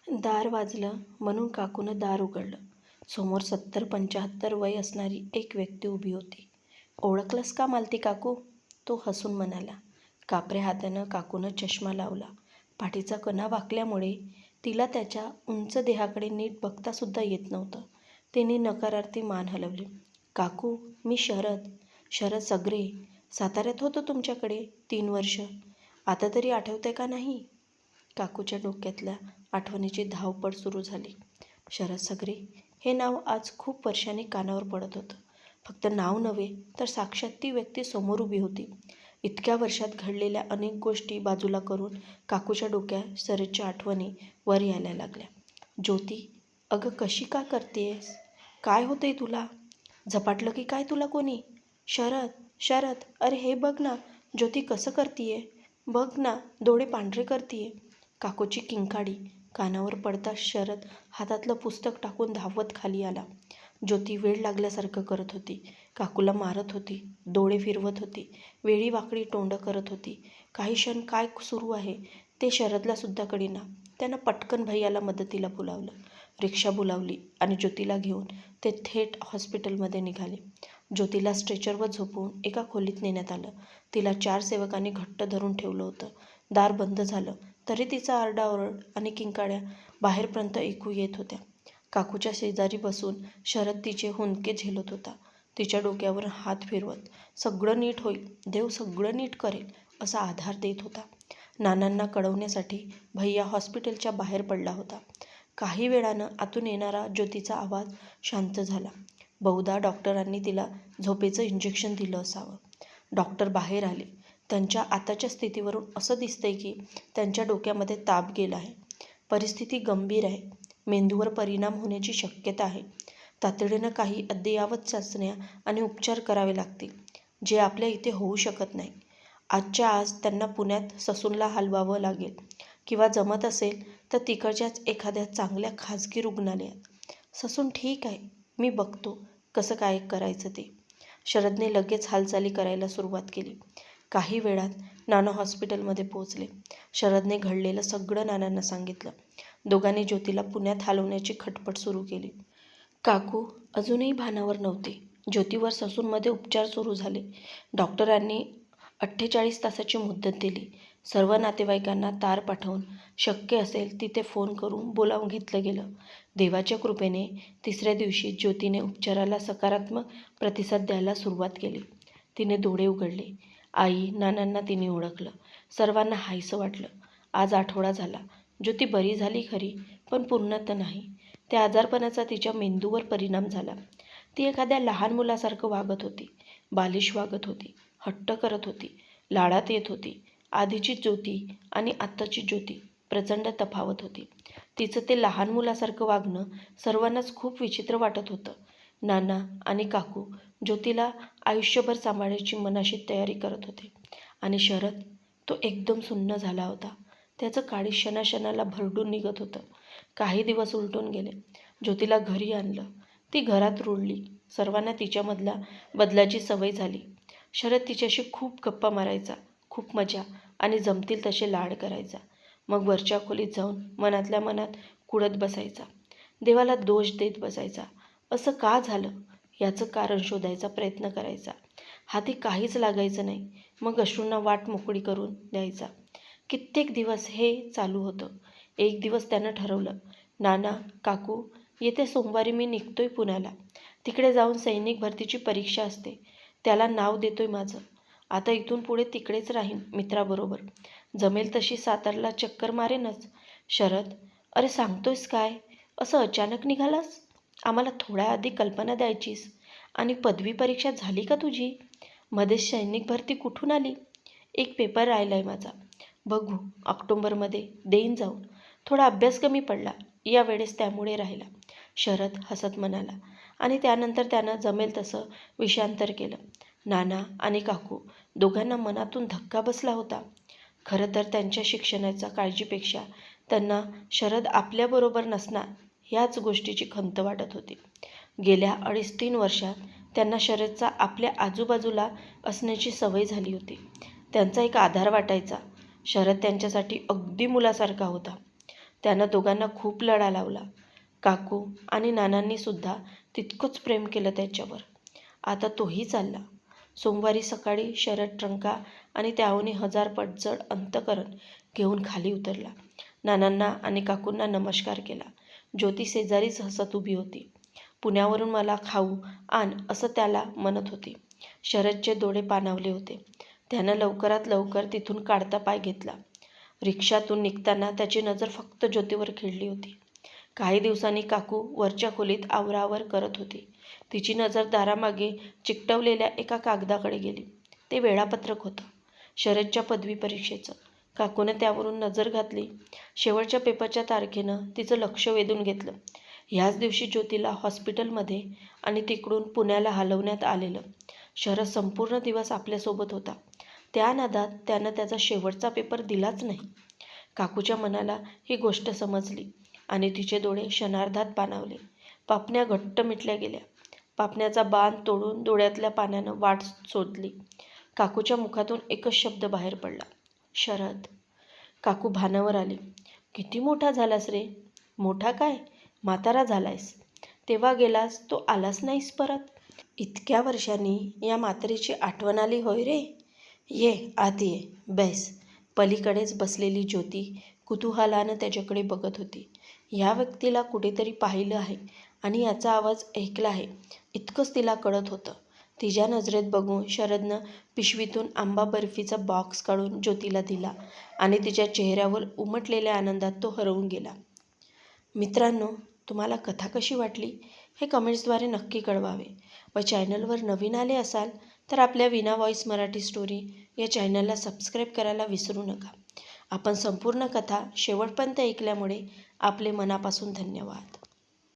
दार वाजलं म्हणून काकूनं दार उघडलं. समोर 70-75 वय असणारी एक व्यक्ती उभी होती. "ओळखलंस का मालती काकू?" तो हसून म्हणाला. कापऱ्या हातानं काकूनं चष्मा लावला. पाठीचा कणा वाकल्यामुळे तिला त्याच्या उंच देहाकडे नीट बघतासुद्धा येत नव्हतं. तिने नकारार्थी मान हलवली. "काकू, मी शरद सगरे. साताऱ्यात होतो तुमच्याकडे 3 वर्ष. आता तरी आठवतंय का नाही?" काकूच्या डोक्यातल्या आठवणीची धावपळ सुरू झाली. शरद सगरे हे नाव आज खूप वर्षांनी कानावर पडत होतं. फक्त नाव नव्हे तर साक्षात ती व्यक्ती समोर उभी होती. इतक्या वर्षात घडलेल्या अनेक गोष्टी बाजूला करून काकूच्या डोक्यात शरदच्या आठवणी वर यायला लागल्या. "ज्योती, अगं कशी का करतेस? काय होतंय तुला? झपाटलं की काय तुला कोणी? शरद, अरे हे बघ ना, ज्योती कसं करतीये? बघ ना, डोळे पांढरे करतीये." काकूची किंकाळी कानावर पडताच शरद हातातलं पुस्तक टाकून धावत खाली आला. ज्योती वेड लागल्यासारखं करत होती. काकूला मारत होती, डोळे फिरवत होती, वेडी वाकडी तोंडं करत होती. काही क्षण काय सुरू आहे ते शरदला सुद्धा कळेना. त्यानं पटकन भैयाला मदतीला बोलावलं. रिक्षा बोलावली आणि ज्योतीला घेऊन ते थेट हॉस्पिटलमध्ये निघाले. ज्योतीला स्ट्रेचरवर झोपवून एका खोलीत नेण्यात आलं. तिला 4 सेवकांनी घट्ट धरून ठेवलं होतं. दार बंद झालं तरी तिचा आरडाओरड आणि किंकाळ्या बाहेरपर्यंत ऐकू येत होत्या. काकूच्या शेजारी बसून शरद तिचे हुंदके झेलत होता. तिच्या डोक्यावर हात फिरवत "सगळं नीट होईल, देव सगळं नीट करेल" असा आधार देत होता. नानांना कळवण्यासाठी भैया हॉस्पिटलच्या बाहेर पडला होता. काही वेळानं आतून येणारा ज्योतीचा आवाज शांत झाला. बहुधा डॉक्टरांनी तिला झोपेचं इंजेक्शन दिलं असावं. डॉक्टर बाहेर आले. त्यांच्या आताच्या स्थितीवरून असं दिसतंय की त्यांच्या डोक्यामध्ये ताप गेला आहे. परिस्थिती गंभीर आहे. मेंदूवर परिणाम होण्याची शक्यता आहे. तातडीनं काही अद्ययावत चाचण्या आणि उपचार करावे लागतील, जे आपल्या इथे होऊ शकत नाही. आजच्या आज त्यांना पुण्यात ससूनला हलवावं लागेल किंवा जमत असेल तर तिकडच्याच एखाद्या चांगल्या खाजगी रुग्णालयात. ससून ठीक आहे, मी बघतो कसं काय करायचं ते. शरदने लगेच हालचाली करायला सुरुवात केली. काही वेळात नाना हॉस्पिटलमध्ये पोहोचले. शरदने घडलेलं सगळं नानांना सांगितलं. दोघांनी ज्योतीला पुण्यात हलवण्याची खटपट सुरू केली. काकू अजूनही भानावर नव्हती. ज्योतीवर ससूनमध्ये उपचार सुरू झाले. डॉक्टरांनी 48 तासाची मुदत दिली. सर्व नातेवाईकांना तार पाठवून शक्य असेल तिथे फोन करून बोलावून घेतलं गेलं. देवाच्या कृपेने 3ऱ्या दिवशी ज्योतीने उपचाराला सकारात्मक प्रतिसाद द्यायला सुरुवात केली. तिने डोळे उघडले. आई, नानांना तिने ओळखलं. सर्वांना हायसं वाटलं. आज आठवडा झाला. ज्योती बरी झाली खरी, पण पूर्णतः नाही. त्या आजारपणाचा तिच्या मेंदूवर परिणाम झाला. ती एखाद्या लहान मुलासारखं वागत होती. बालिश वागत होती. हट्ट करत होती. लाडात येत होती. आधीची ज्योती आणि आत्ताची ज्योती प्रचंड तफावत होती. तिचं ते लहान मुलासारखं वागणं सर्वांनाच खूप विचित्र वाटत होतं. नाना आणि काकू ज्योतीला आयुष्यभर सांभाळायची मनाशी तयारी करत होते. आणि शरद, तो एकदम सुन्न झाला होता. त्याचं काळी क्षणाक्षणाला भरडून निघत होतं. काही दिवस उलटून गेले. ज्योतीला घरी आणलं. ती घरात रुळली. सर्वांना तिच्यामधल्या बदलाची सवय झाली. शरद तिच्याशी खूप गप्पा मारायचा, खूप मजा आणि जमतील तसे लाड करायचा. मग वरच्या खोलीत जाऊन मनातल्या मनात कुढत बसायचा. देवाला दोष देत बसायचा. असं का झालं याचं कारण शोधायचा प्रयत्न करायचा. हाती काहीच लागायचं नाही. मग अश्रूंना वाट मोकळी करून द्यायचा. कित्येक दिवस हे चालू होतं. एक दिवस त्यानं ठरवलं, नाना, काकू, येत्या सोमवारी मी निघतोय पुण्याला. तिकडे जाऊन सैनिक भरतीची परीक्षा असते. त्याला नाव देतोय माझं. आता इथून पुढे तिकडेच राहीन मित्राबरोबर. जमेल तशी सातारला चक्कर मारेनच. शरद, अरे सांगतोयस काय? असं अचानक निघालास? आम्हाला थोड्या आधी कल्पना द्यायचीस. आणि पदवी परीक्षा झाली का तुझी? मध्येच सैनिक भरती कुठून आली? एक पेपर राहिलाय माझा. बघू, ऑक्टोबरमध्ये देईन जाऊन. थोडा अभ्यास कमी पडला यावेळेस, त्यामुळे राहिला. शरद हसत म्हणाला. आणि त्यानंतर त्यानं जमेल तसं विषयांतर केलं. नाना आणि काकू दोघांना मनातून धक्का बसला होता. खरं तर त्यांच्या शिक्षणाच्या काळजीपेक्षा त्यांना शरद आपल्याबरोबर नसणार ह्याच गोष्टीची खंत वाटत होती. गेल्या 2.5-3 वर्षात त्यांना शरदचा आपल्या आजूबाजूला असण्याची सवय झाली होती. त्यांचा एक आधार वाटायचा. शरद त्यांच्यासाठी अगदी मुलासारखा होता. त्यानं दोघांना खूप लळा लावला. काकू आणि नानांनी सुद्धा तितकंच प्रेम केलं त्याच्यावर. आता तोही चालला. सोमवारी सकाळी शरद ट्रंका आणि त्याहूनही 1000 पट जड अंतःकरण घेऊन खाली उतरला. नानांना आणि काकूंना नमस्कार केला. ज्योती शेजारीच हसत उभी होती. पुण्यावरून मला खाऊ आण असं त्याला म्हणत होती. शरदचे डोळे पाणावले होते. त्यानं लवकरात लवकर तिथून काढता पाय घेतला. रिक्षातून निघताना त्याची नजर फक्त ज्योतीवर खिळली होती. काही दिवसांनी काकू वरच्या खोलीत आवराआवर करत होती. तिची नजर दारामागे चिकटवलेल्या एका कागदाकडे गेली. ते वेळापत्रक होतं, शरदच्या पदवी परीक्षेचं. काकूने त्यावरून नजर घातली. शेवटच्या पेपरच्या तारखेनं तिचं लक्ष वेधून घेतलं. ह्याच दिवशी ज्योतीला हॉस्पिटलमध्ये आणि तिकडून पुण्याला हलवण्यात आलेलं. शरद संपूर्ण दिवस आपल्यासोबत होता. त्या नादात त्यानं त्याचा शेवटचा पेपर दिलाच नाही. काकूच्या मनाला ही गोष्ट समजली आणि तिचे डोळे क्षणार्धात पाणावले. पापण्या घट्ट मिटल्या गेल्या. पापण्याचा बांध तोडून डोळ्यातल्या पाण्यानं वाट शोधली. काकूच्या मुखातून एकच शब्द बाहेर पडला, शरद. काकू भानावर आली. किती मोठा झालास रे? मोठा काय, म्हातारा झालायस. तेव्हा गेलास तो आलास नाहीस परत. इतक्या वर्षांनी या म्हातारीची आठवण आली होय रे? ये आत ये, बैस. पलीकडेच बसलेली ज्योती कुतूहलानं त्याच्याकडे बघत होती. ह्या व्यक्तीला कुठेतरी पाहिलं आहे आणि याचा आवाज ऐकला आहे इतकंच तिला कळत होतं. तिच्या नजरेत बघून शरदनं पिशवीतून आंबा बर्फीचा बॉक्स काढून ज्योतीला दिला आणि तिच्या चेहऱ्यावर उमटलेल्या आनंदात तो हरवून गेला. मित्रांनो, तुम्हाला कथा कशी वाटली हे कमेंट्सद्वारे नक्की कळवावे. व चॅनलवर नवीन आले असाल तर आपल्या वीणा व्हॉइस मराठी स्टोरी या चॅनलला सबस्क्राईब करायला विसरू नका. आपण संपूर्ण कथा शेवटपर्यंत ऐकल्यामुळे आपले मनापासून धन्यवाद.